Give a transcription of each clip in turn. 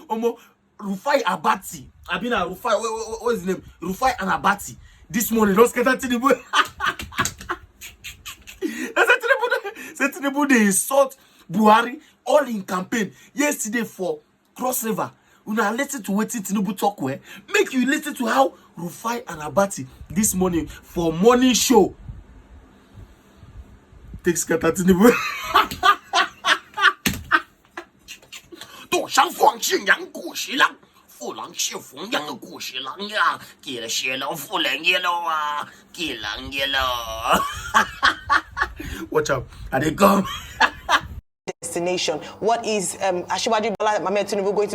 Rufai Abatti. Rufai, what is his name? Rufai and Abatti. This morning, let's get that Tinubu. Tinubu, they insult Buhari all in campaign. Yesterday for Cross River. Una listen to what Tinubu talk where. Make you listen to how Rufai and Abatti this morning for morning show. Takes Kata Tinubu. 多想放信仰故事郎，父郎是奉养的故事郎呀，给了血了父人也了啊，给人也了。Watch out, are they come? Destination. What is Asiwaju Bola Ahmed Tinubu going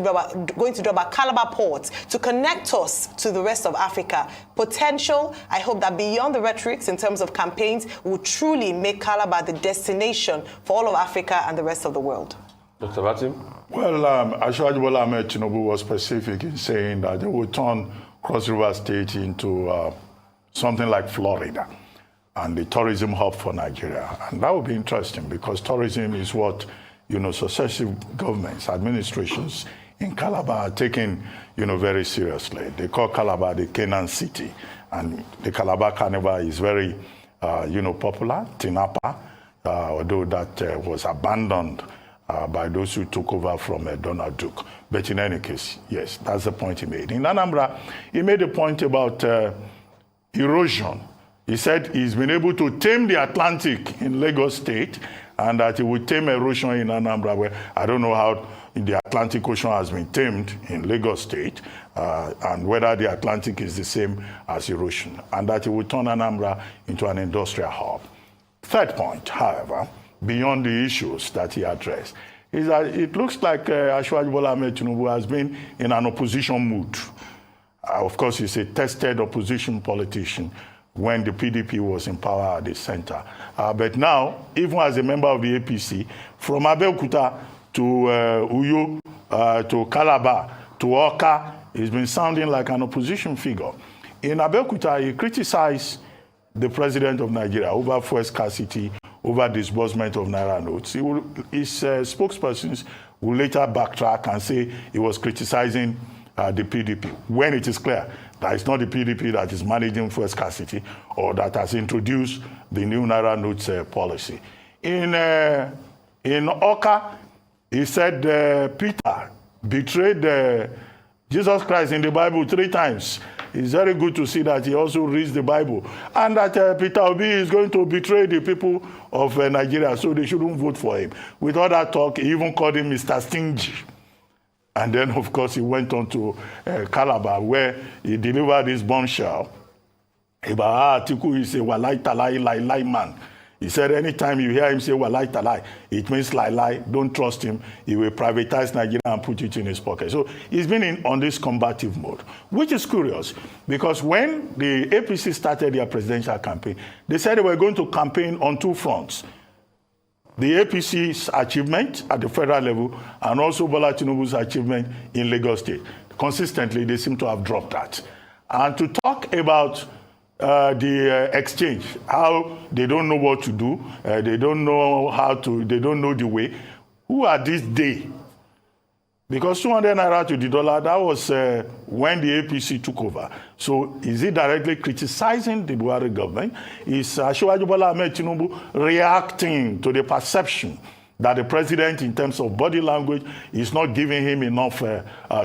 to do about Calabar Port to connect us to the rest of Africa? Potential, I hope that beyond the rhetorics in terms of campaigns, will truly make Calabar the destination for all of Africa and the rest of the world. Dr. Abatti? Well, Asiwaju Bola Ahmed Tinubu was specific in saying that they would turn Cross River State into something like Florida and the tourism hub for Nigeria. And that would be interesting because tourism is what, successive governments, administrations in Calabar are taking, very seriously. They call Calabar the Canaan City. And the Calabar Carnival is very, popular. Tinapa, although that was abandoned by those who took over from Donald Duke. But in any case, yes, that's the point he made. In Anambra, he made a point about erosion. He said he's been able to tame the Atlantic in Lagos State and that he would tame erosion in Anambra, where I don't know how the Atlantic Ocean has been tamed in Lagos State and whether the Atlantic is the same as erosion, and that he would turn Anambra into an industrial hub. Third point, however, beyond the issues that he addressed, is that it looks like Asiwaju Bola Ahmed Tinubu has been in an opposition mood. Of course, he's a tested opposition politician when the PDP was in power at the center. But now, even as a member of the APC, from Abeokuta to Uyo, to Calabar, to Oka, he's been sounding like an opposition figure. In Abeokuta, he criticized the president of Nigeria over fuel scarcity, over disbursement of Naira notes. His spokespersons will later backtrack and say he was criticizing the PDP, when it is clear that it's not the PDP that is managing fuel scarcity or that has introduced the new Naira notes policy. In Oka, he said Peter betrayed Jesus Christ in the Bible 3 times. It's very good to see that he also reads the Bible. And that Peter Obi is going to betray the people of Nigeria, so they shouldn't vote for him. With all that talk, he even called him Mr. Stingy. And then, of course, he went on to Calabar, where he delivered his bombshell about Atiku is a walai talai lai man. He said anytime you hear him say walai talai, it means lai. Don't trust him. He will privatize Nigeria and put it in his pocket. So he's been on this combative mode, which is curious because when the APC started their presidential campaign, they said they were going to campaign on 2 fronts. The APC's achievement at the federal level and also Bola Tinubu's achievement in Lagos State. Consistently, they seem to have dropped that. And to talk about the exchange, how they don't know what to do, they don't know how to, they don't know the way. Who are these they? Because 200 Naira to the dollar, that was when the APC took over. So is he directly criticizing the Buhari government? Is Asiwaju Bola Ahmed Tinubu reacting to the perception that the president, in terms of body language, is not giving him enough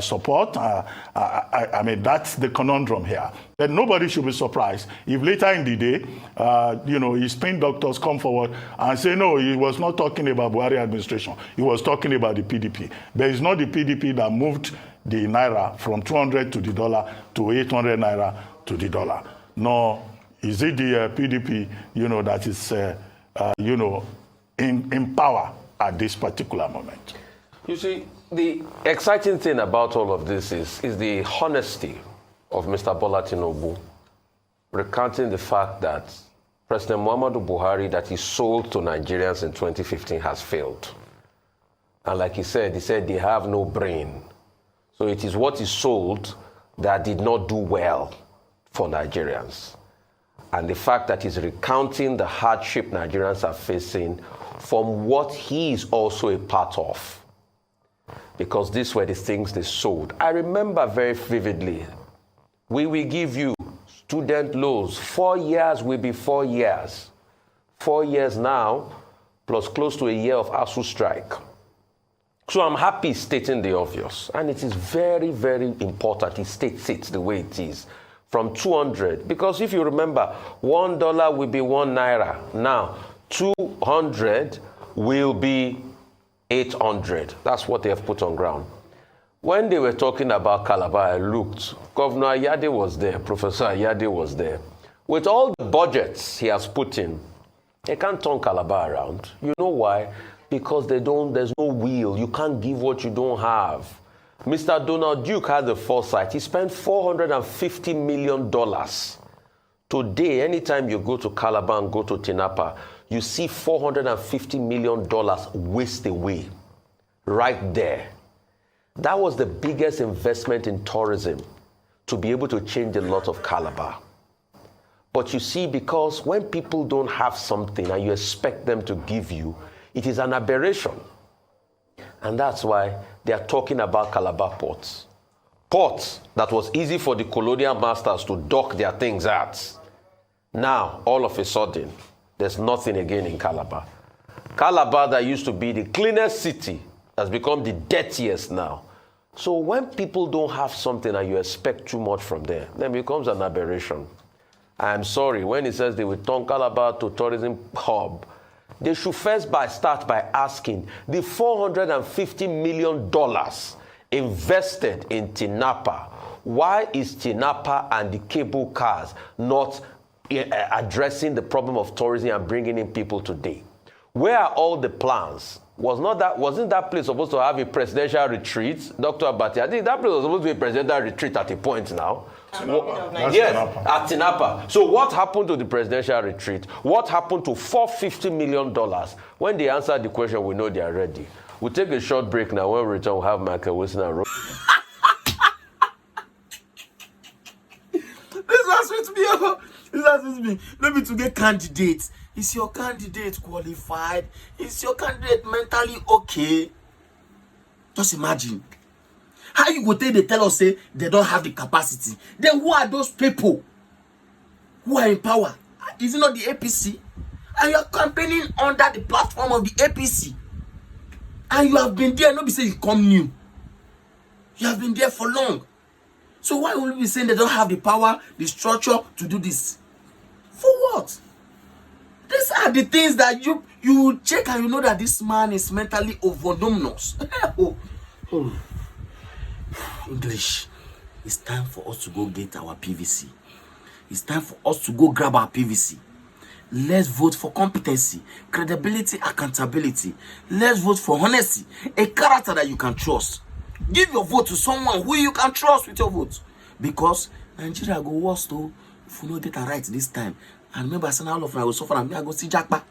support? I mean, that's the conundrum here. But nobody should be surprised if later in the day, his spin doctors come forward and say, no, he was not talking about Buhari administration. He was talking about the PDP. But it's not the PDP that moved the Naira from 200 to the dollar to 800 Naira to the dollar. Nor is it the PDP, that is, in power at this particular moment. You see, the exciting thing about all of this is the honesty of Mr. Bola Tinubu, recounting the fact that President Muhammadu Buhari that he sold to Nigerians in 2015 has failed. And like he said they have no brain. So it is what he sold that did not do well for Nigerians. And the fact that he's recounting the hardship Nigerians are facing from what he is also a part of. because these were the things they sold. I remember very vividly, we will give you student loans. 4 years will be 4 years. 4 years now, plus close to a year of ASU strike. So I'm happy stating the obvious. And it is very, very important. He states it the way it is. From 200, because if you remember, $1 will be 1 naira. Now, 200 will be 800. That's what they have put on ground. When they were talking about Calabar, I looked. Governor Ayade was there. Professor Ayade was there. With all the budgets he has put in, they can't turn Calabar around. You know why? Because there's no will. You can't give what you don't have. Mr. Donald Duke had the foresight. He spent $450 million. Today, anytime you go to Calabar and go to Tinapa, you see $450 million waste away right there. That was the biggest investment in tourism to be able to change a lot of Calabar. But you see, because when people don't have something and you expect them to give you, it is an aberration. And that's why they are talking about Calabar ports. Ports that was easy for the colonial masters to dock their things at. Now, all of a sudden, there's nothing again in Calabar. Calabar, that used to be the cleanest city, has become the dirtiest now. So when people don't have something and you expect too much from them, then it becomes an aberration. I'm sorry, when he says they will turn Calabar to tourism hub, they should first start by asking the $450 million invested in Tinapa. Why is Tinapa and the cable cars not addressing the problem of tourism and bringing in people today? Where are all the plans? Wasn't that place supposed to have a presidential retreat, Dr. Abatti? I think that place was supposed to be a presidential retreat at a point now. Yes, at Tinapa. So what happened to the presidential retreat? What happened to $450 million? When they answer the question, we know they are ready. We'll take a short break now. When we return, we'll have Michael Wilson and This has with me. Maybe to get candidates. Is your candidate qualified? Is your candidate mentally okay? Just imagine. How you go they tell us say they don't have the capacity? Then who are those people who are in power? Is it not the APC? And you are campaigning under the platform of the APC. And you have been there, nobody say you come new. You have been there for long. So why will we be saying they don't have the power, the structure to do this? For what? These are the things that you check and you know that this man is mentally overnumerous. English. It's time for us to go get our PVC. It's time for us to go grab our PVC. Let's vote for competency, credibility, accountability. Let's vote for honesty, a character that you can trust. Give your vote to someone who you can trust with your vote. Because Nigeria go worse though if we don't get it right this time. And remember, saying all of them I will suffer and I go see Jackpa.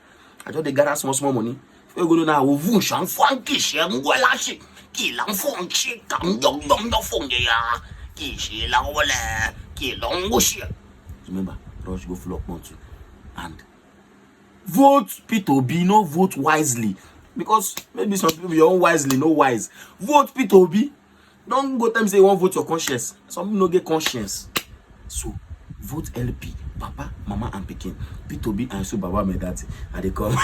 I just they gather small money. If we go to now, we will shang fang kishi, ngwelashi, kilang fong chi, kang dong dong dong fong ya, kishi lang wale, kilong wushi. Remember, rush go flock montu, and vote P2B, no vote wisely, because maybe some people you own wisely, no wise. Vote P2B. Don't go time say you want vote your conscience. Some people no get conscience. So vote LP. Papa, Mama, and Pekin. P2B and so Baba Medati. And they come.